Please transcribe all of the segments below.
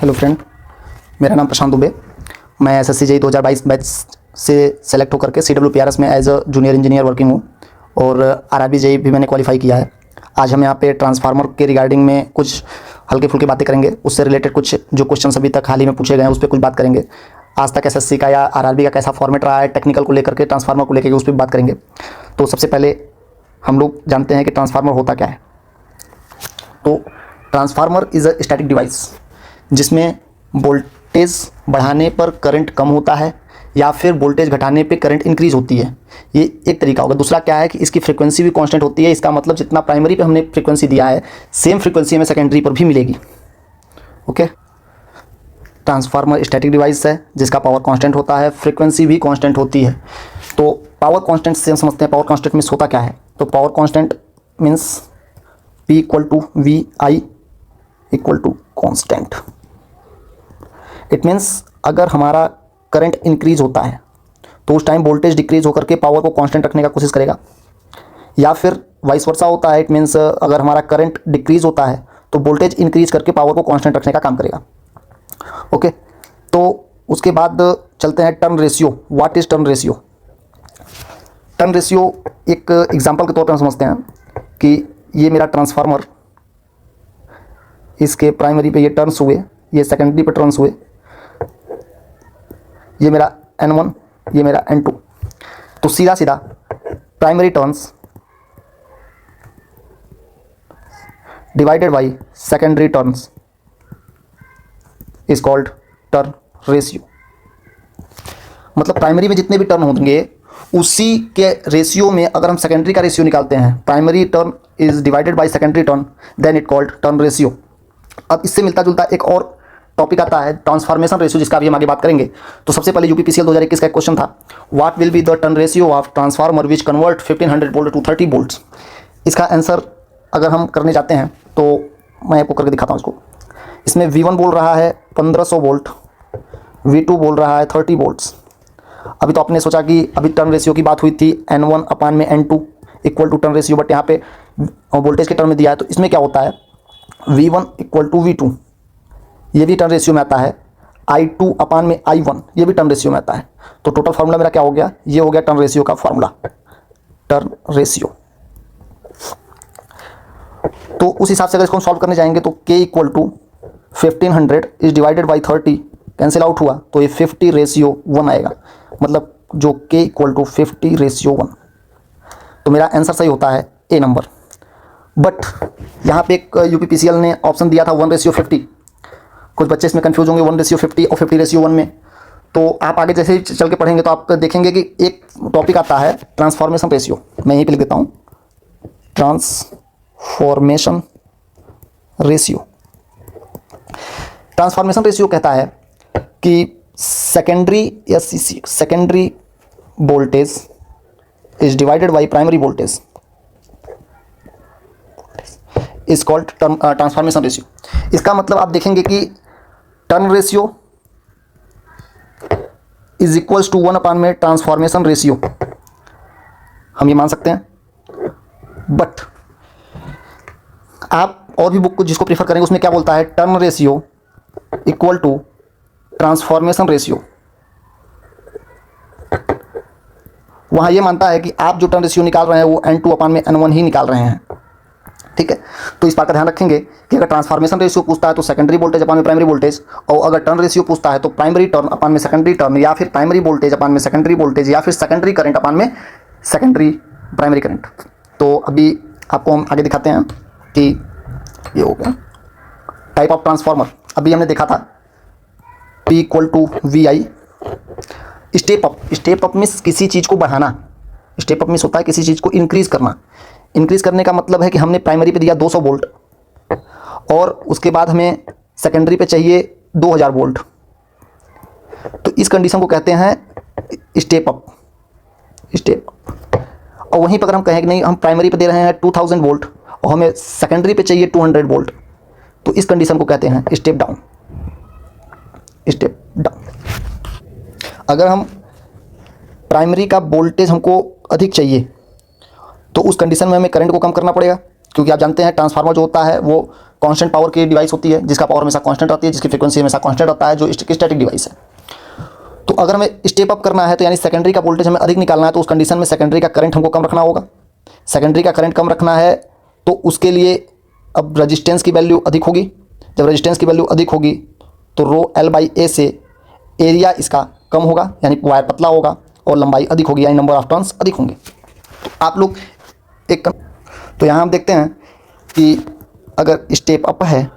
Hello friend, मेरा नाम प्रशांत दुबे। मैं एसएससी जेईई 2022 बैच से सेलेक्ट होकर के CWPRS में as a junior engineer working हूँ और आरआरबी जेईई भी मैंने क्वालिफाई किया है। आज हम यहाँ पे ट्रांसफार्मर के रिगार्डिंग में कुछ हल्के फुल्के बातें करेंगे। उससे रिलेटेड कुछ जो क्वेश्चन अभी तक हाल ही में पूछे गए हैं उस पर कुछ बात करेंगे। आज तक एसएससी का या आरआरबी का कैसा फॉर्मेट रहा है टेक्निकल को लेकर के, ट्रांसफार्मर को लेकर उस पर बात करेंगे। तो सबसे पहले हम लोग जानते हैं कि ट्रांसफार्मर होता क्या है। तो transformer is a static device जिसमें वोल्टेज बढ़ाने पर करंट कम होता है या फिर वोल्टेज घटाने पे करंट इंक्रीज होती है। ये एक तरीका होगा। दूसरा क्या है कि इसकी फ्रीक्वेंसी भी कांस्टेंट होती है। इसका मतलब जितना प्राइमरी पे हमने फ्रीक्वेंसी दिया है सेम फ्रीक्वेंसी हमें सेकेंडरी पर भी मिलेगी। ओके, ट्रांसफार्मर स्टैटिक डिवाइस है जिसका पावर कांस्टेंट होता है, फ्रीक्वेंसी भी कांस्टेंट होती है। तो पावर कांस्टेंट से हम समझते हैं पावर कांस्टेंट मीन्स होता क्या है। तो power constant means P equal to VI equal to constant. It means अगर हमारा करंट इंक्रीज होता है तो उस टाइम वोल्टेज डिक्रीज होकर के पावर को कांस्टेंट रखने का कोशिश करेगा, या फिर वाइस वर्सा होता है। इट मीन्स अगर हमारा करंट डिक्रीज होता है तो वोल्टेज इंक्रीज करके पावर को कांस्टेंट रखने का काम करेगा। ओके, तो उसके बाद चलते हैं turn ratio. What is turn ratio? Turn ratio एक एग्जांपल के तौर पर हम समझते हैं कि ये मेरा ट्रांसफार्मर, इसके प्राइमरी पे ये टर्न्स हुए, ये सेकेंडरी पे टर्न्स हुए, ये मेरा N1, ये मेरा N2। तो सीधा सीधा primary turns divided by secondary turns is called turn ratio. मतलब प्राइमरी में जितने भी टर्न होंगे उसी के रेशियो में अगर हम सेकेंडरी का रेशियो निकालते हैं, primary turn is divided by secondary turn, then it called turn ratio. अब इससे मिलता जुलता एक और टॉपिक आता है ट्रांसफॉर्मेशन रेशियो, जिसका भी हम आगे बात करेंगे। तो सबसे पहले यूपीपीसीएल 2021 का एक क्वेश्चन था, what will be the turn ratio of transformer which convert 1500 volt to 30 volts. इसका आंसर अगर हम करने जाते हैं तो मैं आपको करके दिखाता हूँ इसको। इसमें V1 बोल रहा है 1500 वोल्ट, V2 बोल रहा है 30 वोल्ट्स। अभी तो आपने सोचा कि अभी टर्न रेशियो की बात हुई थी N1 अपान में N2 equal to turn ratio, but यहाँ पे वोल्टेज के टर्म में दिया है। तो इसमें क्या होता है, V1 इक्वल टू V2, ये भी टर्न रेशियो में आता है। I2 अपान में I1, ये भी टर्न रेशियो में आता है। तो टोटल फार्मूला मेरा क्या हो गया, ये हो गया टर्न रेशियो का फार्मूला, टर्न रेशियो। तो उस हिसाब से अगर इसको हम सॉल्व करने जाएंगे तो K equal to 1500 is divided by 30 cancel out हुआ तो ये 50:1 आएगा। मतलब जो K इक्वल टू 50:1। तो मेरा आंसर सही होता है A नंबर। बट यहाँ पे एक यूपीपीसीएल ने ऑप्शन दिया था 1:50। कुछ बच्चे इसमें कंफ्यूज होंगे 1:50 और 50:1 में। तो आप आगे जैसे ही चल के पढ़ेंगे तो आप देखेंगे कि एक टॉपिक आता है ट्रांसफॉर्मेशन रेशियो। मैं यहीं पे लिख देता हूँ, ट्रांसफॉर्मेशन रेशियो। ट्रांसफॉर्मेशन रेशियो कहता है कि secondary voltage is divided by primary voltage is called transformation ratio. इसका मतलब आप देखेंगे कि turn ratio is equals to 1 upon में ट्रांसफॉर्मेशन रेशियो, हम ये मान सकते हैं। बट आप और भी बुक को जिसको प्रीफर करेंगे उसमें क्या बोलता है, turn ratio equal to transformation ratio. वहां ये मानता है कि आप जो टर्न रेशियो निकाल रहे हैं वो N2 अपान में N1 ही निकाल रहे हैं। ठीक है, तो इस बात का ध्यान रखेंगे कि अगर ट्रांसफॉर्मेशन रेशियो पूछता है तो सेकेंडरी वोल्टेज अपान में प्राइमरी वोल्टेज, और अगर टर्न रेशियो पूछता है तो प्राइमरी टर्न अपान में सेकेंडरी टर्न, या फिर प्राइमरी वोल्टेज अपान में सेकेंडरी वोल्टेज, या फिर सेकेंडरी करंट अपान में सेकेंडरी प्राइमरी करंट। तो अभी आपको हम आगे दिखाते हैं कि ये हो गया टाइप ऑफ ट्रांसफॉर्मर। अभी हमने देखा था P equal to VI। Step up, step up means किसी चीज़ को बढ़ाना। स्टेप अप मीन्स होता है किसी चीज़ को इंक्रीज करना। इंक्रीज करने का मतलब है कि हमने प्राइमरी पे दिया 200 वोल्ट और उसके बाद हमें सेकेंडरी पे चाहिए 2000 वोल्ट। तो इस कंडीशन को कहते हैं स्टेप अप। Step up. और वहीं पर अगर हम कहें कि नहीं हम प्राइमरी पे दे रहे हैं 2000 वोल्ट और हमें सेकेंडरी पे चाहिए 200 वोल्ट, तो इस कंडीशन को कहते हैं स्टेप डाउन। Step down. अगर हम प्राइमरी का वोल्टेज हमको अधिक चाहिए तो उस कंडीशन में हमें करंट को कम करना पड़ेगा, क्योंकि आप जानते हैं ट्रांसफार्मर जो होता है वो कांस्टेंट पावर की डिवाइस होती है, जिसका पावर हमेशा कांस्टेंट रहती है, जिसकी फ्रीक्वेंसी हमेशा कांस्टेंट रहता है, जो स्टैटिक डिवाइस है। तो अगर हमें स्टेप अप करना है तो यानी सेकेंडरी का वोल्टेज हमें अधिक निकालना है, तो उस कंडीशन में सेकेंडरी का करंट हमको कम रखना होगा। सेकेंडरी का करंट कम रखना है तो उसके लिए अब रजिस्टेंस की वैल्यू अधिक होगी। जब रजिस्टेंस की वैल्यू अधिक होगी तो रो एल बाई ए से एरिया इसका कम होगा, यानी वायर पतला होगा, और लंबाई अधिक होगी, यानी नंबर ऑफ टर्न्स अधिक होंगे। तो आप लोग तो यहाँ हम देखते हैं कि अगर स्टेप अप है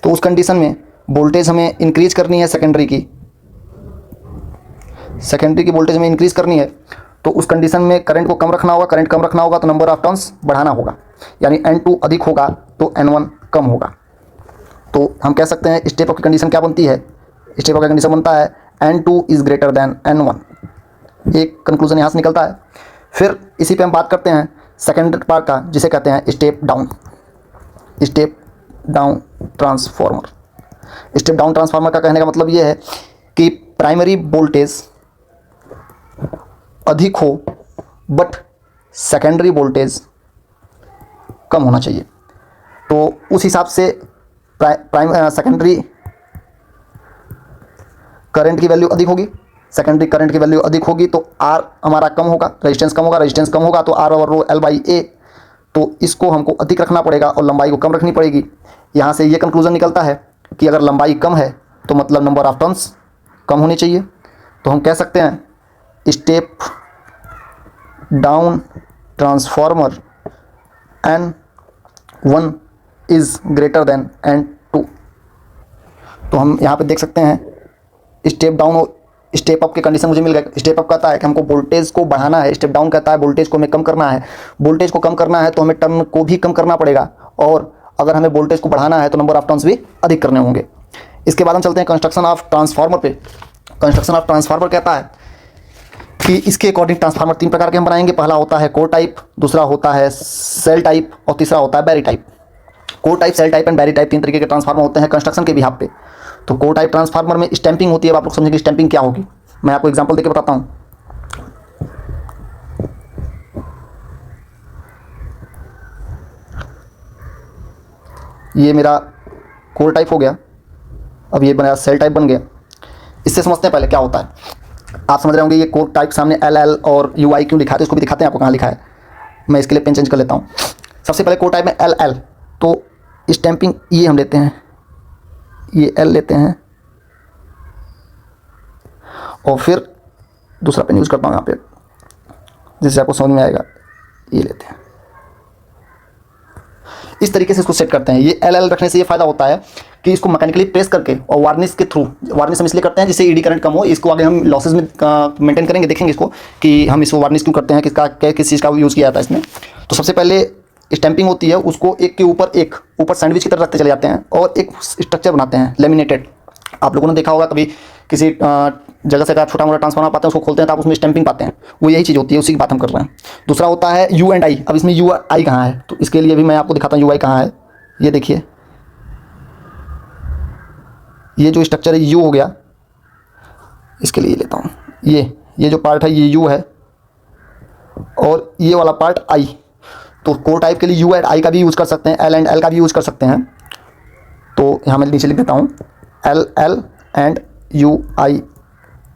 तो उस कंडीशन में वोल्टेज हमें इंक्रीज करनी है, सेकेंडरी की वोल्टेज हमें इंक्रीज करनी है, तो उस कंडीशन में करंट को कम रखना होगा। करंट कम रखना होगा तो नंबर ऑफ टर्न्स बढ़ाना होगा, यानी N2 अधिक होगा तो N1 कम होगा। तो हम कह सकते हैं स्टेप अप की कंडीशन क्या बनती है, स्टेप अप का कंडीशन बनता है N2 is greater than N1। एक कंक्लूजन यहाँ से निकलता है। फिर इसी पे हम बात करते हैं सेकेंड पार्ट का, जिसे कहते हैं step down transformer. Step down transformer का कहने का मतलब ये है कि प्राइमरी वोल्टेज अधिक हो बट सेकेंडरी वोल्टेज कम होना चाहिए। तो उस हिसाब से सेकेंडरी करंट की वैल्यू अधिक होगी, सेकेंडरी करंट की वैल्यू अधिक होगी तो आर हमारा कम होगा, रेजिस्टेंस कम होगा तो आर और रो एल बाई ए, तो इसको हमको अधिक रखना पड़ेगा और लंबाई को कम रखनी पड़ेगी। यहाँ से ये कंक्लूजन निकलता है कि अगर लंबाई कम है तो मतलब नंबर ऑफ टर्न्स कम होनी चाहिए। तो हम कह सकते हैं step down transformer N1 is greater than N2। तो हम यहाँ पे देख सकते हैं स्टेप डाउन और स्टेप अप की कंडीशन मुझे मिल गया। स्टेप अप कहता है कि हमको वोल्टेज को बढ़ाना है, स्टेप डाउन कहता है वोल्टेज को हमें कम करना है। वोल्टेज को कम करना है तो हमें टर्न को भी कम करना पड़ेगा, और अगर हमें वोल्टेज को बढ़ाना है तो नंबर ऑफ टर्न्स भी अधिक करने होंगे। इसके बाद हम चलते हैं कंस्ट्रक्शन ऑफ ट्रांसफार्मर पे। कंस्ट्रक्शन ऑफ ट्रांसफार्मर कहता है कि इसके अकॉर्डिंग ट्रांसफार्मर 3 प्रकार के हम बनाएंगे। पहला होता है कोर टाइप, दूसरा होता है सेल टाइप, और तीसरा होता है berry type. Core type, shell type and berry type 3 तरीके के ट्रांसफार्मर होते हैं कंस्ट्रक्शन के बिहाफ पे। तो कोर टाइप ट्रांसफार्मर में स्टैंपिंग होती है। अब आप लोग समझेंगे स्टैंपिंग क्या होगी, मैं आपको एग्जांपल देके बताता हूँ। ये मेरा कोर टाइप हो गया, अब ये बना सेल टाइप बन गया। इससे समझते हैं पहले क्या होता है। आप समझ रहे होंगे ये कोर टाइप सामने LL और UI क्यों लिखा है, तो इसको भी दिखाते हैं आपको कहाँ लिखा है। मैं इसके लिए पेन चेंज कर लेता हूँ। सबसे पहले कोर टाइप में LL, तो स्टैंपिंग ये हम लेते हैं, ये L लेते हैं, और फिर दूसरा पेन यूज़ करता हूँ यहाँ पे जिससे आपको समझ में आएगा, ये लेते हैं। इस तरीके से इसको सेट करते हैं। ये LL रखने से ये फ़ायदा होता है कि इसको मैकेनिकली प्रेस करके और वार्निश के थ्रू, वार्निश हम इसलिए करते हैं जिससे ईडी करंट कम हो। इसको आगे हम लॉसेज में मेंटेन करेंगे, देखेंगे इसको कि हम इसको वार्निश क्यों करते हैं, किस चीज़ का यूज़ किया जाता है इसमें। तो सबसे पहले स्टैंपिंग होती है, उसको एक के ऊपर सैंडविच की तरह रखते चले जाते हैं और एक स्ट्रक्चर बनाते हैं लेमिनेटेड। आप लोगों ने देखा होगा कभी किसी जगह से आप छोटा मोटा ट्रांसफार्मर पाते हैं, उसको खोलते हैं तो आप उसमें स्टैंपिंग पाते हैं, वो यही चीज़ होती है, उसी की बात हम कर रहे हैं। दूसरा होता है U एंड I। अब इसमें UI कहाँ है, तो इसके लिए भी मैं आपको दिखाता हूँ UI कहाँ है। ये देखिए, ये जो स्ट्रक्चर है U हो गया, इसके लिए लेता हूँ। ये जो पार्ट है ये U है, और ये वाला पार्ट I। तो कोर टाइप के लिए U एंड I का भी यूज़ कर सकते हैं, L एंड L का भी यूज़ कर सकते हैं। तो यहाँ मैं नीचे लिख देता हूँ LL एंड UI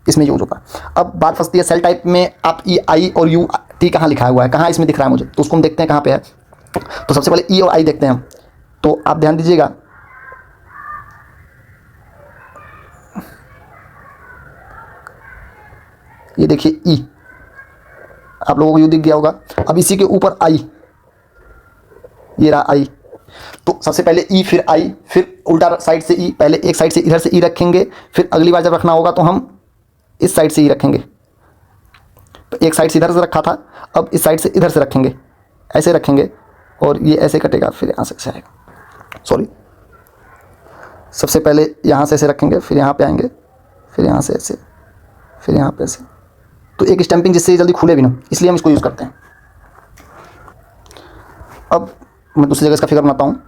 इसमें यूज होगा। अब बात फंसती है सेल टाइप में, आप I और UT कहाँ लिखा हुआ है, कहाँ इसमें दिख रहा है मुझे, तो उसको हम देखते हैं कहाँ पे है। तो सबसे पहले E और I देखते हैं हम। तो आप ध्यान दीजिएगा, ये देखिए E, आप लोगों को यू दिख गया होगा। अब इसी के ऊपर I, ये रहा I। तो सबसे पहले E फिर I, फिर उल्टा साइड से E, पहले एक साइड से इधर से E रखेंगे, फिर अगली बार जब रखना होगा तो हम इस साइड से E रखेंगे। तो एक साइड से इधर से रखा था, अब इस साइड से इधर से रखेंगे, ऐसे रखेंगे, और ये ऐसे कटेगा, फिर यहाँ से ऐसे आएगा। सॉरी, सबसे पहले यहाँ से ऐसे रखेंगे, फिर यहाँ पे आएंगे, फिर यहाँ से ऐसे, फिर यहाँ पे ऐसे। तो एक स्टैंपिंग जिससे जल्दी खुले भी ना, इसलिए हम इसको यूज़ करते हैं। अब मैं दूसरी जगह इसका फिगर बनाता हूँ।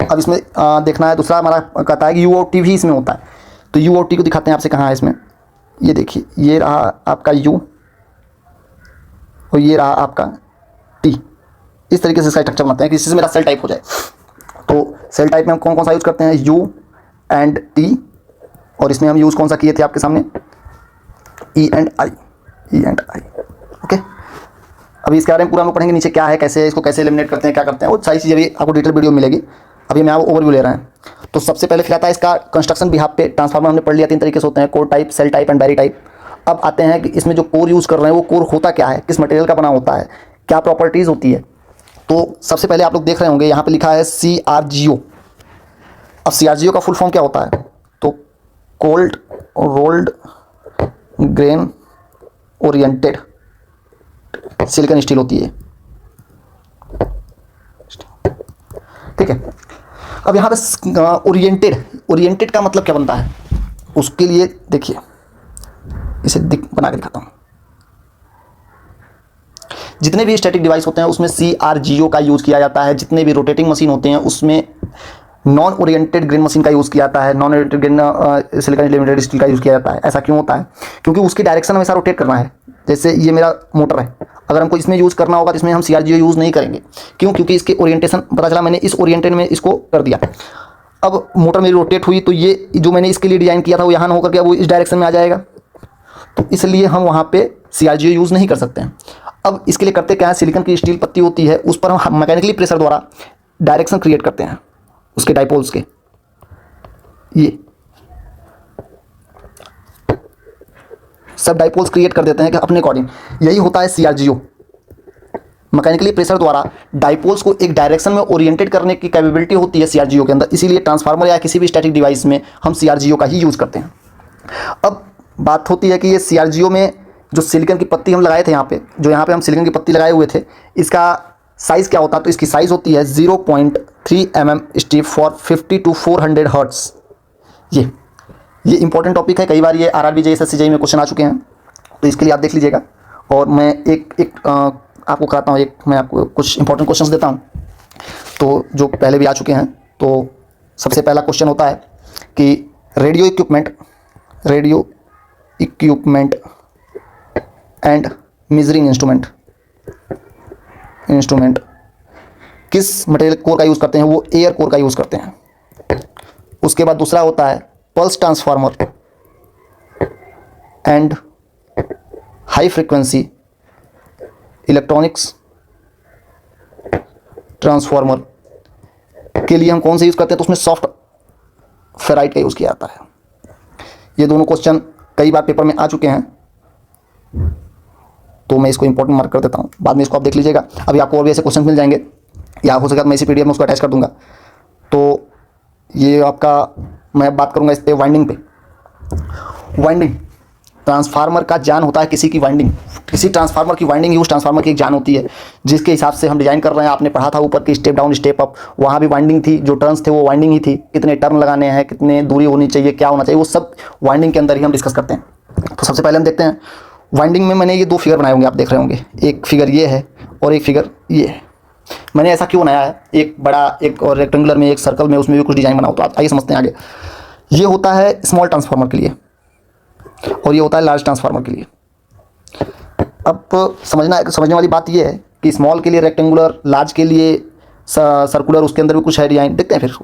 अब इसमें देखना है, दूसरा हमारा कहता है कि U और T भी इसमें होता है। तो U और T को दिखाते हैं आपसे कहाँ है इसमें। ये देखिए, ये रहा आपका U और ये रहा आपका टी, इस तरीके से इसका स्ट्रक्चर बनाते हैं कि इससे मेरा सेल टाइप हो जाए। तो सेल टाइप में हम कौन कौन सा यूज़ करते हैं, यू एंड टी, और इसमें हम यूज़ कौन सा किए थे आपके सामने, E and I, E and I. Okay, अभी इसके बारे में पूरा हम पढ़ेंगे, नीचे क्या है, कैसे इसको कैसे एलिमिनेट करते हैं, क्या करते हैं, वो सारी चीज़ें भी आपको डिटेल वीडियो मिलेगी। अभी मैं आपको ओवरव्यू ले रहे हैं। तो सबसे पहले फिर आता है इसका कंस्ट्रक्शन बिहाफ पे। ट्रांसफार्मर हमने पढ़ लिया, 3 तरीके से होते हैं, core type, shell type and berry type. अब आते हैं कि इसमें जो कोर यूज़ कर रहे हैं वो कोर होता क्या है, किस मटेरियल का बना होता है, क्या प्रॉपर्टीज़ होती है। तो सबसे पहले आप लोग देख रहे होंगे यहाँ पे लिखा है CRGO। अब CRGO का फुल फॉर्म क्या होता है, तो cold rolled grain oriented silicon steel होती है, ठीक है। अब यहाँ पे ओरिएंटेड का मतलब क्या बनता है, उसके लिए देखिए इसे बना के दिखाता हूँ। जितने भी स्टैटिक डिवाइस होते हैं उसमें CRGO का यूज़ किया जाता है। जितने भी रोटेटिंग मशीन होते हैं उसमें नॉन ओरिएंटेड ग्रेन मशीन का यूज़ किया जाता है, non oriented grain silicon limited steel का यूज़ किया जाता है। ऐसा क्यों होता है, क्योंकि उसकी डायरेक्शन हमेशा रोटेट करना है। जैसे ये मेरा मोटर है, अगर हमको इसमें यूज़ करना होगा तो इसमें हम CRGO यूज़ नहीं करेंगे। क्यों, क्योंकि इसके ओरिएंटेशन पता चला, मैंने इस ओरिएंटेड में इसको कर दिया। अब मोटर मेरी रोटेट हुई तो ये जो मैंने इसके लिए डिज़ाइन किया था वो यहाँ ना होकर के वो इस डायरेक्शन में आ जाएगा, तो इसलिए हम वहाँ पे CRGO यूज़ नहीं कर सकते हैं। अब इसके लिए करते क्या है, सिलिकॉन की स्टील पत्ती होती है, उस पर हम मैकेनिकली प्रेशर द्वारा डायरेक्शन क्रिएट करते हैं उसके डाइपोल्स के। ये सब डाइपोल्स क्रिएट कर देते हैं कि अपने अकॉर्डिंग। यही होता है CRGO। मैकेनिकली प्रेशर द्वारा डाइपोल्स को एक डायरेक्शन में ओरिएंटेड करने की कैपेबिलिटी होती है CRGO के अंदर। इसीलिए ट्रांसफार्मर या किसी भी स्टैटिक डिवाइस में हम CRGO का ही यूज़ करते हैं। अब बात होती है कि ये CRGO में जो सिलिकॉन की पत्ती हम लगाए थे यहाँ पे हम सिलिकॉन की पत्ती लगाए हुए थे, इसका साइज़ क्या होता है, तो इसकी साइज़ होती है 0.3 mm steep for 50 to 400 hertz. ये इंपॉर्टेंट टॉपिक है, कई बार ये RRB JEE SSC JEE में क्वेश्चन आ चुके हैं, तो इसके लिए आप देख लीजिएगा। और मैं एक आपको कराता हूँ, मैं आपको कुछ इंपॉर्टेंट क्वेश्चंस देता हूँ तो जो पहले भी आ चुके हैं। तो सबसे पहला क्वेश्चन होता है कि radio equipment and measuring instrument किस मटेरियल कोर का यूज़ करते हैं, वो एयर कोर का यूज़ करते हैं। उसके बाद दूसरा होता है pulse transformer and high frequency electronics transformer के लिए हम कौन से यूज़ करते हैं, तो उसमें सॉफ्ट फेराइट का यूज़ किया जाता है। ये दोनों क्वेश्चन कई बार पेपर में आ चुके हैं, तो मैं इसको इंपॉर्टेंट मार्क कर देता हूँ, बाद में इसको आप देख लीजिएगा। अभी आपको और भी ऐसे क्वेश्चन मिल जाएंगे, या हो सके तो मैं इसी PDF में उसको अटैच कर दूंगा। तो ये आपका मैं बात करूंगा इस पे वाइंडिंग ट्रांसफार्मर का जान होता है किसी की वाइंडिंग, किसी ट्रांसफार्मर की वाइंडिंग ही उस ट्रांसफार्मर की एक जान होती है, जिसके हिसाब से हम डिज़ाइन कर रहे हैं। आपने पढ़ा था ऊपर की स्टेप डाउन स्टेप अप, वहाँ भी वाइंडिंग थी, जो टर्न्स थे वो वाइंडिंग ही थी, कितने टर्न लगाने हैं, कितने दूरी होनी चाहिए, क्या होना चाहिए, वो सब वाइंडिंग के अंदर ही हम डिस्कस करते हैं। तो सबसे पहले हम देखते हैं वाइंडिंग में। मैंने ये 2 फिगर बनाए होंगे, आप देख रहे होंगे, एक फिगर ये है और एक फिगर ये है। मैंने ऐसा क्यों बनाया है, एक बड़ा एक और रेक्टेंगुलर में, एक सर्कल में, उसमें भी कुछ डिज़ाइन बनाओ। तो आइए समझते हैं आगे। ये होता है स्मॉल ट्रांसफार्मर के लिए और ये होता है लार्ज ट्रांसफार्मर के लिए। अब समझने वाली बात ये है कि स्मॉल के लिए रेक्टेंगुलर, लार्ज के लिए सर्कुलर, उसके अंदर भी कुछ है डिज़ाइन, देखते हैं फिर।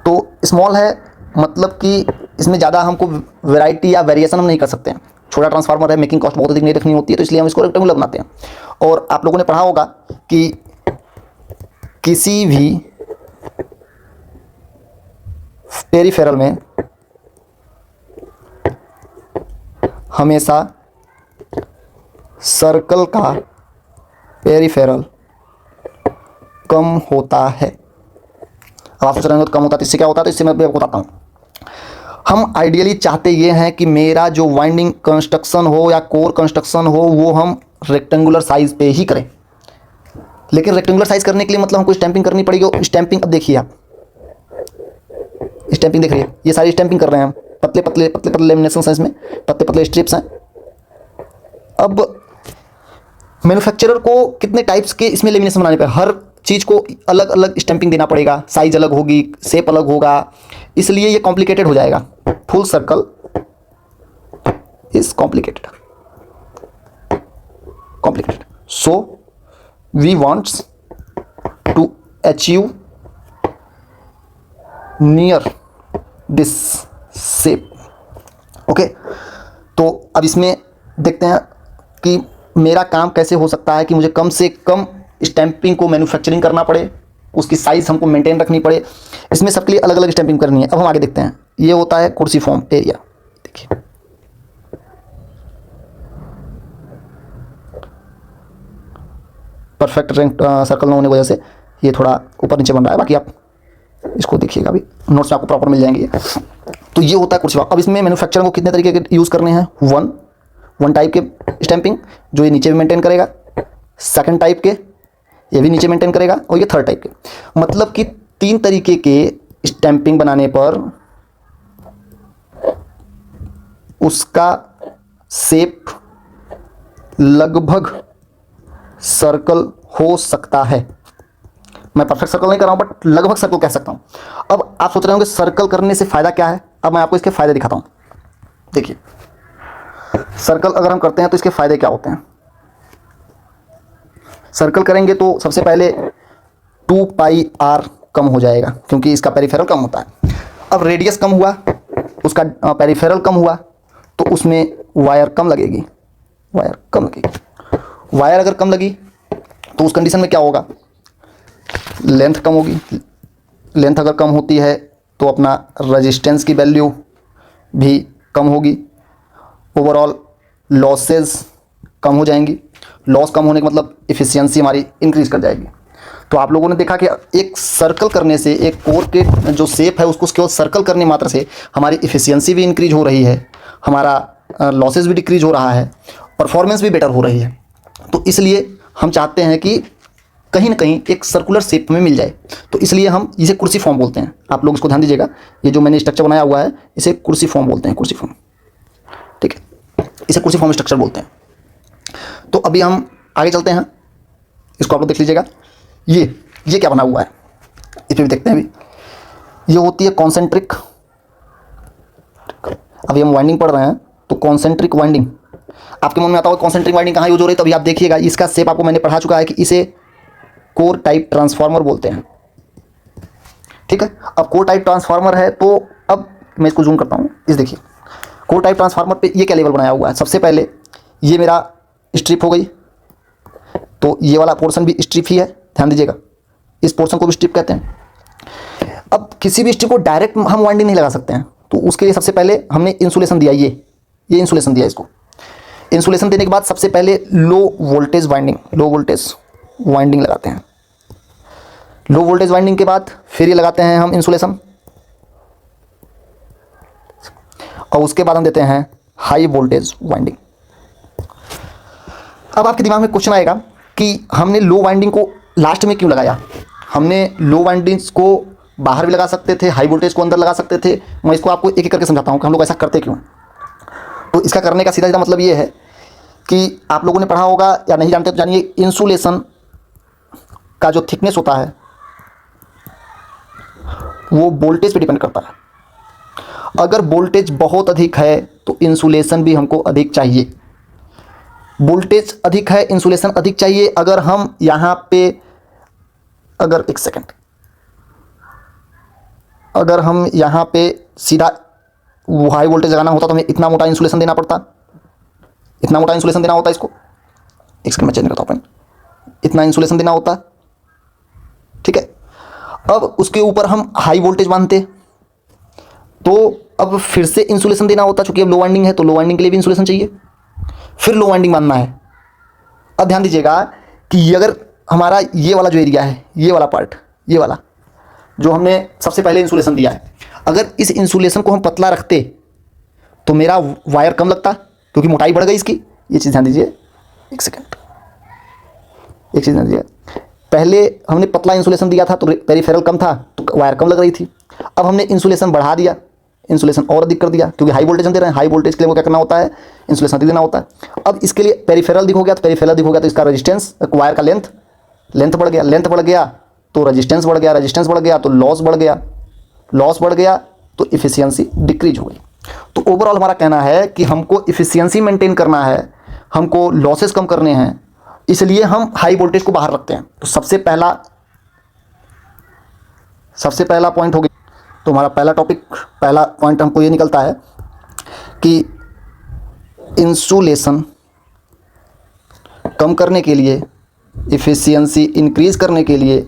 तो स्मॉल है मतलब कि इसमें ज़्यादा हमको वैरायटी या वेरिएशन हम नहीं कर सकते हैं। छोटा ट्रांसफार्मर है, मेकिंग कॉस्ट बहुत अधिक नहीं रखनी होती है, तो इसलिए हम इसको रेक्टेंगुलर बनाते हैं। और आप लोगों ने पढ़ा होगा कि किसी भी पेरिफेरल में हमेशा सर्कल का पेरिफेरल कम होता है। अब आप सोच रहे हैं तो कम होता है, तो इससे क्या होता है, तो इससे मैं आपको बताता हूँ। हम आइडियली चाहते ये हैं कि मेरा जो वाइंडिंग कंस्ट्रक्शन हो या कोर कंस्ट्रक्शन हो वो हम रेक्टेंगुलर साइज़ पे ही करें। लेकिन रेक्टेंगुलर साइज़ करने के लिए मतलब हमको स्टैंपिंग करनी पड़ेगी। स्टैंपिंग अब देखिए, आप स्टैंपिंग देख रही है, ये सारी स्टैंपिंग कर रहे हैं हम, पतले पतले लेमिनेशन साइज में, पतले पतले स्ट्रिप्स हैं। अब मैन्युफैक्चरर को कितने टाइप्स के इसमें लेमिनेशन बनाने पर, हर चीज़ को अलग अलग स्टैंपिंग देना पड़ेगा, साइज अलग होगी, शेप अलग होगा, इसलिए ये कॉम्प्लिकेटेड हो जाएगा। Full circle is complicated. So we wants to achieve near this shape. Okay, तो अब इसमें देखते हैं कि मेरा काम कैसे हो सकता है कि मुझे कम से कम स्टैंपिंग को मैन्युफैक्चरिंग करना पड़े, उसकी साइज़ हमको मेंटेन रखनी पड़े। इसमें सबके लिए अलग अलग स्टैंपिंग करनी है। अब हम आगे देखते हैं। ये होता है कुर्सी फॉर्म एरिया। देखिए परफेक्ट रैंक सर्कल न होने की वजह से ये थोड़ा ऊपर नीचे बन रहा है, बाकी आप इसको देखिएगा, अभी नोट्स में आपको प्रॉपर मिल जाएंगे। तो ये होता है कुर्सी फॉर्म। अब इसमें मैन्युफैक्चरिंग को कितने तरीके के यूज़ करने हैं? वन टाइप के स्टैंपिंग जो ये नीचे भी मेंटेन करेगा, सेकंड टाइप के ये भी नीचे मेंटेन करेगा, और ये थर्ड टाइप के। मतलब कि 3 तरीके के स्टैंपिंग बनाने पर उसका शेप लगभग सर्कल हो सकता है। मैं परफेक्ट सर्कल नहीं कर रहा हूं, बट लगभग सर्कल कह सकता हूं। अब आप सोच रहे होंगे सर्कल करने से फ़ायदा क्या है? अब मैं आपको इसके फ़ायदे दिखाता हूं। देखिए सर्कल अगर हम करते हैं तो इसके फ़ायदे क्या होते हैं। सर्कल करेंगे तो सबसे पहले 2πr कम हो जाएगा, क्योंकि इसका पेरिफेरल कम होता है। अब रेडियस कम हुआ, उसका पेरिफेरल कम हुआ, तो उसमें वायर कम लगेगी। वायर अगर कम लगी तो उस कंडीशन में क्या होगा? लेंथ कम होगी। लेंथ अगर कम होती है तो अपना रेजिस्टेंस की वैल्यू भी कम होगी। ओवरऑल लॉसेस कम हो जाएंगी। लॉस कम होने का मतलब इफ़िशियंसी हमारी इंक्रीज़ कर जाएगी। तो आप लोगों ने देखा कि एक सर्कल करने से, एक कोर के जो शेप है उसको केवल सर्कल करने मात्र से हमारी इफ़िशियंसी भी इंक्रीज हो रही है, हमारा लॉसेस भी डिक्रीज हो रहा है, परफॉर्मेंस भी बेटर हो रही है। तो इसलिए हम चाहते हैं कि कहीं ना कहीं एक सर्कुलर शेप में मिल जाए, तो इसलिए हम इसे कुर्सी फॉर्म बोलते हैं। आप लोग इसको ध्यान दीजिएगा, ये जो मैंने स्ट्रक्चर बनाया हुआ है इसे कुर्सी फॉर्म बोलते हैं, कुर्सी फॉर्म। ठीक है, इसे कुर्सी फॉर्म स्ट्रक्चर बोलते हैं। तो अभी हम आगे चलते हैं, इसको आप लोग देख लीजिएगा। ये क्या बना हुआ है, इस पर भी देखते हैं। अभी ये होती है कॉन्सेंट्रिक। अभी हम वाइंडिंग पढ़ रहे हैं, तो कॉन्सेंट्रिक वाइंडिंग आपके मन में आता होगा कॉन्सेंट्रिक वाइंडिंग कहाँ यूज हो रही है। तो अभी आप देखिएगा, इसका शेप आपको मैंने पढ़ा चुका है कि इसे कोर टाइप ट्रांसफार्मर बोलते हैं। ठीक है, अब कोर टाइप ट्रांसफार्मर है, तो अब मैं इसको जूम करता हूँ। इस देखिए कोर टाइप ट्रांसफार्मर पे ये क्या लेवल बनाया हुआ है। सबसे पहले ये मेरा स्ट्रिप हो गई, तो ये वाला पोर्शन भी स्ट्रिप ही है, ध्यान दीजिएगा, इस पोर्शन को भी स्ट्रिप कहते हैं। अब किसी भी स्ट्रिप को डायरेक्ट हम वाइंडिंग नहीं लगा सकते हैं, तो उसके लिए सबसे पहले हमने इंसुलेशन दिया। ये इंसुलेशन दिया। इसको इंसुलेशन देने के बाद सबसे पहले लो वोल्टेज वाइंडिंग लगाते हैं। लो वोल्टेज वाइंडिंग के बाद फिर ये लगाते हैं हम इंसुलेशन, और उसके बाद हम देते हैं हाई वोल्टेज वाइंडिंग। अब आपके दिमाग में क्वेश्चन आएगा कि हमने लो वाइंडिंग को लास्ट में क्यों लगाया। हमने लो वाइंडिंग्स को बाहर भी लगा सकते थे, हाई वोल्टेज को अंदर लगा सकते थे। मैं इसको आपको एक एक करके समझाता हूँ कि हम लोग ऐसा करते क्यों। तो इसका करने का सीधा सीधा मतलब ये है कि आप लोगों ने पढ़ा होगा या नहीं जानते तो जानिए, इंसुलेशन का जो थिकनेस होता है वो वोल्टेज पे डिपेंड करता है। अगर वोल्टेज बहुत अधिक है तो इंसुलेशन भी हमको अधिक चाहिए। वोल्टेज अधिक है, इंसुलेशन अधिक चाहिए। अगर हम यहाँ पे एक सेकंड, अगर हम यहाँ पे सीधा हाई वोल्टेज लगाना होता तो हमें इतना मोटा इंसुलेशन देना पड़ता, इतना मोटा इंसुलेशन देना होता। इसको एक सेकंड में चेंज करता हूँ पेन, इतना इंसुलेशन देना होता। ठीक है, अब उसके ऊपर हम हाई वोल्टेज बांधते तो अब फिर से इंसुलेशन देना होता। चूंकि अब लो वाइंडिंग है तो लो वाइंडिंग के लिए भी इंसुलेशन चाहिए, फिर लो वाइंडिंग बांधना है। अब ध्यान दीजिएगा कि अगर हमारा ये वाला जो एरिया है, ये वाला पार्ट, ये वाला जो हमने सबसे पहले इंसुलेशन दिया है, अगर इस इंसुलेशन को हम पतला रखते तो मेरा वायर कम लगता, क्योंकि मोटाई बढ़ गई इसकी। ये चीज़ ध्यान दीजिए, एक सेकंड, एक चीज़ ध्यान दीजिए। पहले हमने पतला इंसुलेशन दिया था तो पेरिफेरल कम था, तो वायर कम लग रही थी। अब हमने इंसुलेशन बढ़ा दिया, इंसुलेशन और अधिक कर दिया, क्योंकि हाई वोल्टेज हम दे रहे हैं। हाई वोल्टेज के लिए वो क्या करना होता है, इंसुलेशन अधिक देना होता है। अब इसके लिए पेरिफेरल दिख हो गया, तो पेरिफेरल दिख हो गया तो इसका रेजिस्टेंस, वायर का लेंथ बढ़ गया, लेंथ बढ़ गया तो रेजिस्टेंस बढ़ गया, रेजिस्टेंस बढ़ गया तो लॉस बढ़ गया, लॉस बढ़ गया तो इफिशियंसी डिक्रीज हो गई। तो ओवरऑल हमारा कहना है कि हमको इफिशियंसी मेंटेन करना है, हमको लॉसेस कम करने हैं, इसलिए हम हाई वोल्टेज को बाहर रखते हैं। तो सबसे पहला पॉइंट हो गया। तो हमारा पहला पॉइंट हमको ये निकलता है कि इंसुलेशन कम करने के लिए, इफ़िशियंसी इंक्रीज़ करने के लिए,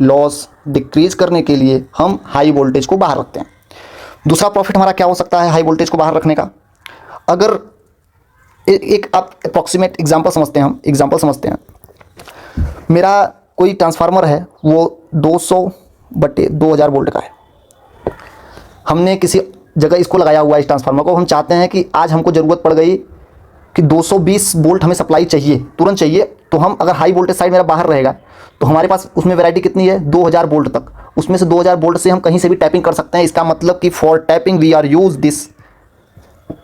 लॉस डिक्रीज़ करने के लिए हम हाई वोल्टेज को बाहर रखते हैं। दूसरा प्रॉफिट हमारा क्या हो सकता है हाई वोल्टेज को बाहर रखने का? अगर एक आप अप्रॉक्सीमेट एग्जांपल समझते हैं। मेरा कोई ट्रांसफार्मर है, वो 200/2000 वोल्ट का है। हमने किसी जगह इसको लगाया हुआ है इस ट्रांसफार्मर को। हम चाहते हैं कि आज हमको ज़रूरत पड़ गई कि 220 वोल्ट हमें सप्लाई चाहिए, तुरंत चाहिए। तो हम अगर हाई वोल्टेज साइड मेरा बाहर रहेगा तो हमारे पास उसमें वैरायटी कितनी है? 2000 वोल्ट तक। उसमें से 2000 वोल्ट से हम कहीं से भी टैपिंग कर सकते हैं। इसका मतलब कि for tapping we are use this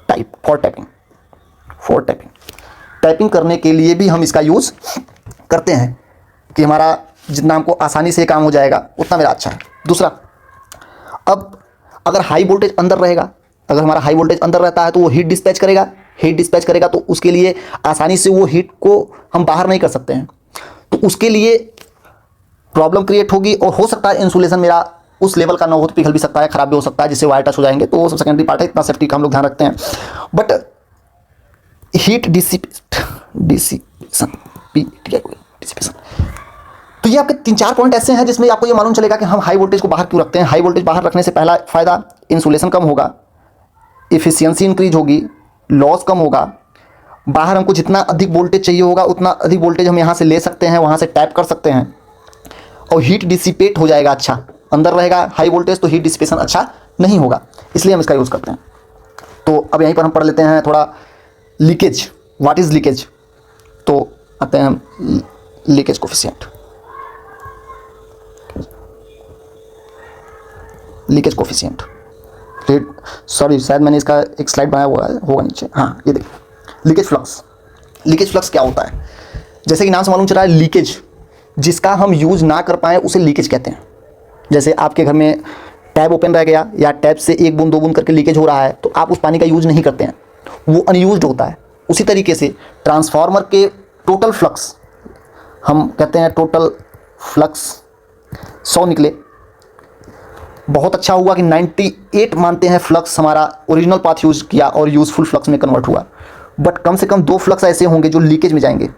type. For tapping करने के लिए भी हम इसका यूज़ करते हैं कि हमारा जितना हमको आसानी से काम हो जाएगा उतना मेरा अच्छा है। दूसरा, अब अगर हाई वोल्टेज अंदर रहेगा, अगर हमारा हाई वोल्टेज अंदर रहता है तो वो हीट डिस्पैच करेगा तो उसके लिए आसानी से वो हीट को हम बाहर नहीं कर सकते हैं। तो उसके लिए प्रॉब्लम क्रिएट होगी और हो सकता है इंसुलेशन मेरा उस लेवल का ना हो तो पिघल भी सकता है, खराब भी हो सकता है, जिससे वायर टच हो जाएंगे। तो वो सब सेकेंडरी पार्ट है, इतना सेफ्टी का हम लोग ध्यान रखते हैं। बट हीट डिसिपेशन, तो ये आपके 3-4 पॉइंट ऐसे हैं जिसमें आपको ये मालूम चलेगा कि हम हाई वोल्टेज को बाहर क्यों रखते हैं। हाई वोल्टेज बाहर रखने से पहला फायदा, इंसुलेशन कम होगा, इफिशियंसी इंक्रीज होगी, लॉस कम होगा। बाहर हमको जितना अधिक वोल्टेज चाहिए होगा उतना अधिक वोल्टेज हम यहाँ से ले सकते हैं, वहाँ से टैप कर सकते हैं, और हीट डिसिपेट हो जाएगा। अच्छा, अंदर रहेगा हाई वोल्टेज तो हीट डिसिपेशन अच्छा नहीं होगा, इसलिए हम इसका यूज़ करते हैं। तो अब यहीं पर हम पढ़ लेते हैं थोड़ा लीकेज। What is leakage? तो आते हैं हम लीकेज कोफिशिएंट। सॉरी, शायद मैंने इसका एक स्लाइड बनाया हुआ होगा नीचे। हाँ, ये देखिए, लीकेज फ्लक्स क्या होता है? जैसे कि नाम से मालूम चल रहा है, लीकेज जिसका हम यूज़ ना कर पाए उसे लीकेज कहते हैं। जैसे आपके घर में टैप ओपन रह गया या टैप से 1 बूंद 2 बूंद करके लीकेज हो रहा है तो आप उस पानी का यूज़ नहीं करते हैं, वो अनयूज्ड होता है। उसी तरीके से ट्रांसफार्मर के टोटल फ्लक्स, हम कहते हैं टोटल फ्लक्स 100 निकले, बहुत अच्छा हुआ कि 98 मानते हैं फ्लक्स हमारा ओरिजिनल पाथ यूज़ किया और यूज़फुल फ्लक्स में कन्वर्ट हुआ। बट कम से कम 2 फ्लक्स ऐसे होंगे जो लीकेज में जाएंगे।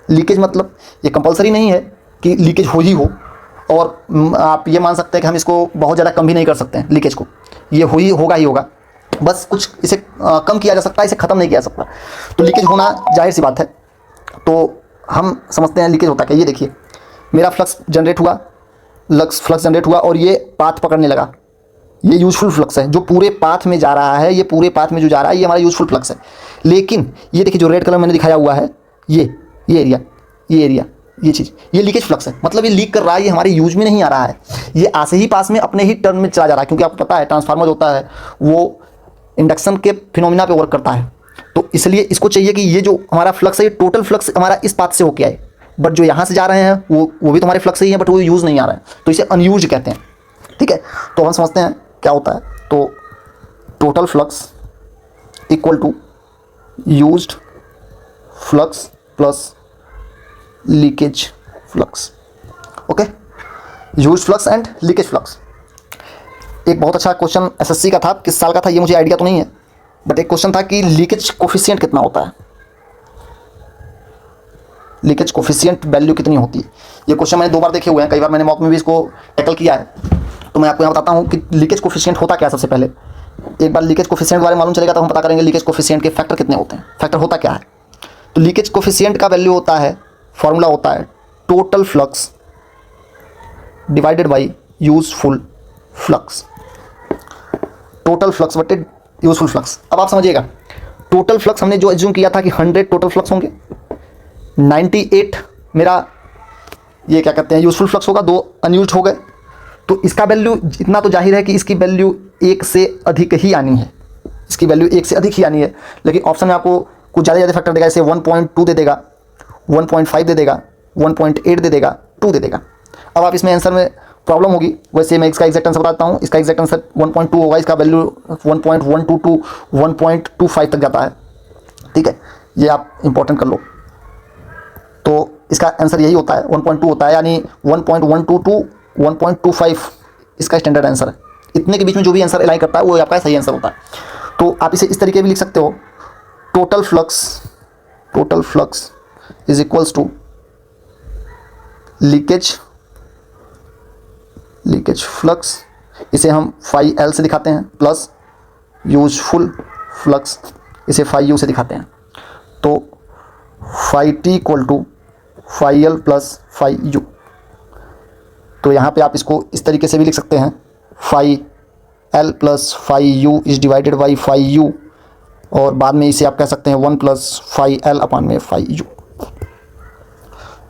लीकेज मतलब ये कंपलसरी नहीं है कि लीकेज हो ही हो, और आप ये मान सकते हैं कि हम इसको बहुत ज़्यादा कम भी नहीं कर सकते हैं लीकेज को, ये होगा ही होगा। बस कुछ इसे कम किया जा सकता है, इसे ख़त्म नहीं किया जा सकता। तो लीकेज होना जाहिर सी बात है। तो हम समझते हैं लीकेज होता क्या। ये देखिए, मेरा फ्लक्स जनरेट हुआ और ये पाथ पकड़ने लगा। ये यूजफुल फ्लक्स है जो पूरे पाथ में जा रहा है, ये पूरे पाथ में जो जा रहा है ये हमारा यूजफुल फ्लक्स है। लेकिन ये देखिए जो रेड कलर मैंने दिखाया हुआ है, ये एरिया, ये चीज़, ये लीकेज फ्लक्स है। मतलब ये लीक कर रहा है, ये हमारे यूज में नहीं आ रहा है, ये आसे ही पास में अपने ही टर्न में चला जा रहा है। क्योंकि आपको पता है ट्रांसफार्मर होता है वो इंडक्शन के फिनोमिना पे वर्क करता है। तो इसलिए इसको चाहिए कि ये जो हमारा फ्लक्स है, ये टोटल फ्लक्स हमारा इस पाथ से होके आए। बट जो यहाँ से जा रहे हैं वो भी तो हमारे फ्लक्स ही हैं, बट वो यूज़ नहीं आ रहा है, तो इसे अनयूज कहते हैं। ठीक है, तो हम समझते हैं क्या होता है। तो total flux equal to used flux plus leakage flux. Okay, used flux and leakage flux. एक बहुत अच्छा क्वेश्चन एसएससी का था, किस साल का था ये मुझे आइडिया तो नहीं है, बट एक क्वेश्चन था कि लीकेज कोफिशिएंट कितना होता है, लीकेज कोफिशिएंट वैल्यू कितनी होती है। ये क्वेश्चन मैंने 2 बार देखे हुए हैं, कई बार मैंने मॉक में भी इसको टैकल किया है। तो मैं आपको यहाँ बताता हूँ कि लीकेज कोफिशिएंट होता क्या। सबसे पहले एक बार लीकेज कोफिशिएंट के बारे में मालूम चलेगा तो हम पता करेंगे लीकेज कोफिशिएंट के फैक्टर कितने होते हैं। फैक्टर होता क्या है? तो लीकेज कोफिशिएंट का वैल्यू होता है, फॉर्मूला होता है total flux divided by useful flux. Total flux बटे यूजफुल फ्लक्स। अब आप समझिएगा, टोटल फ्लक्स हमने जो एज्यूम किया था कि 100 टोटल फ्लक्स होंगे, 98 मेरा ये क्या कहते हैं यूजफुल फ्लक्स होगा, 2 अनयूज्ड हो गए। तो इसका वैल्यू इतना तो जाहिर है कि इसकी वैल्यू 1 से अधिक ही आनी है, इसकी वैल्यू 1 से अधिक ही आनी है। लेकिन ऑप्शन में आपको कुछ ज़्यादा फैक्टर देगा, जैसे 1.2 दे देगा, 1.5 दे देगा, 1.8 दे देगा, 2 दे देगा। अब आप इसमें आंसर में प्रॉब्लम होगी। वैसे मैं इसका एग्जैक्ट आंसर बताता हूँ। इसका एग्जैक्ट आंसर 1.2 होगा, इसका वैल्यू 1.122 टू 1.25 तक जाता है। ठीक है, ये आप इंपॉर्टेंट कर लो। तो इसका आंसर यही होता है, 1.2 होता है, यानी 1.12 टू 1.25 इसका स्टैंडर्ड आंसर है। इतने के बीच में जो भी आंसर अलाइन करता है वो आपका सही आंसर होता है। तो आप इसे इस तरीके भी लिख सकते हो, total flux is equals to leakage flux, इसे हम फाई एल से दिखाते हैं, प्लस यूजफुल फ्लक्स इसे फाई यू से दिखाते हैं। तो phi T equal to phi L plus phi U. तो यहाँ पे आप इसको इस तरीके से भी लिख सकते हैं, phi L plus phi U is divided by phi U, और बाद में इसे आप कह सकते हैं 1 प्लस फाई एल अपान में फाई यू।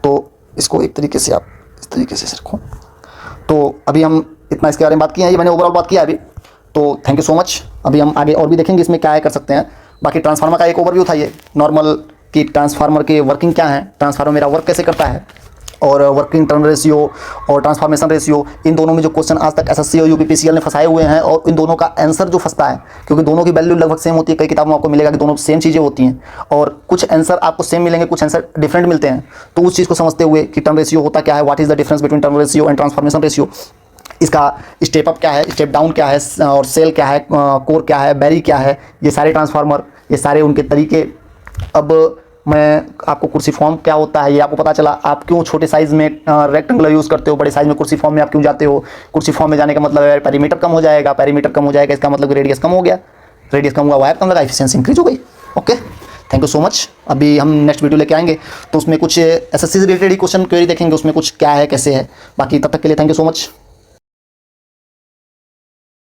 तो इसको एक तरीके से आप इस तरीके से रखो। तो अभी हम इतना इसके बारे में बात किया है, ये मैंने ओवरऑल बात किया है अभी। तो थैंक यू सो मच। अभी हम आगे और भी देखेंगे इसमें क्या है कर सकते हैं। बाकी ट्रांसफार्मर का एक ओवरव्यू था ये नॉर्मल, कि ट्रांसफार्मर के वर्किंग क्या है, ट्रांसफार्मर मेरा वर्क कैसे करता है, और वर्किंग टर्न रेशियो और ट्रांसफॉर्मेशन रेशियो, इन दोनों में जो क्वेश्चन आज तक एसएससी और यूपीपीसीएल ने फंसाए हुए हैं, और इन दोनों का आंसर जो फंसता है, क्योंकि दोनों की वैल्यू लगभग सेम होती है, कई किताबों में आपको मिलेगा कि दोनों सेम चीज़ें होती हैं, और कुछ आंसर आपको सेम मिलेंगे, कुछ आंसर डिफरेंट मिलते हैं। तो उस चीज़ को समझते हुए कि टर्न रेशियो होता क्या है, what is the difference between turn ratio and transformation ratio, इसका स्टेप अप क्या है, स्टेप डाउन क्या है, और सेल क्या है, कोर क्या है, बैरी क्या है, ये सारे ट्रांसफार्मर, ये सारे उनके तरीके। अब मैं आपको कुर्सी फॉर्म क्या होता है ये आपको पता चला, आप क्यों छोटे साइज़ में रेक्टेंगुलर यूज़ करते हो, बड़े साइज़ में कुर्सी फॉर्म में आप क्यों जाते हो। कुर्सी फॉर्म में जाने का मतलब है पेरीमीटर कम हो जाएगा, पेरीमीटर कम हो जाएगा इसका मतलब रेडियस कम हो गया, रेडियस कम हुआ, वायर कम लगा, एफिशिएंसी इंक्रीज हो गई। Okay, thank you so much. अभी हम नेक्स्ट वीडियो लेके आएंगे, तो उसमें कुछ एसएससी से रिलेटेड ही क्वेश्चन क्वेरी देखेंगे, उसमें कुछ क्या है कैसे है। बाकी तब तक के लिए थैंक यू सो मच।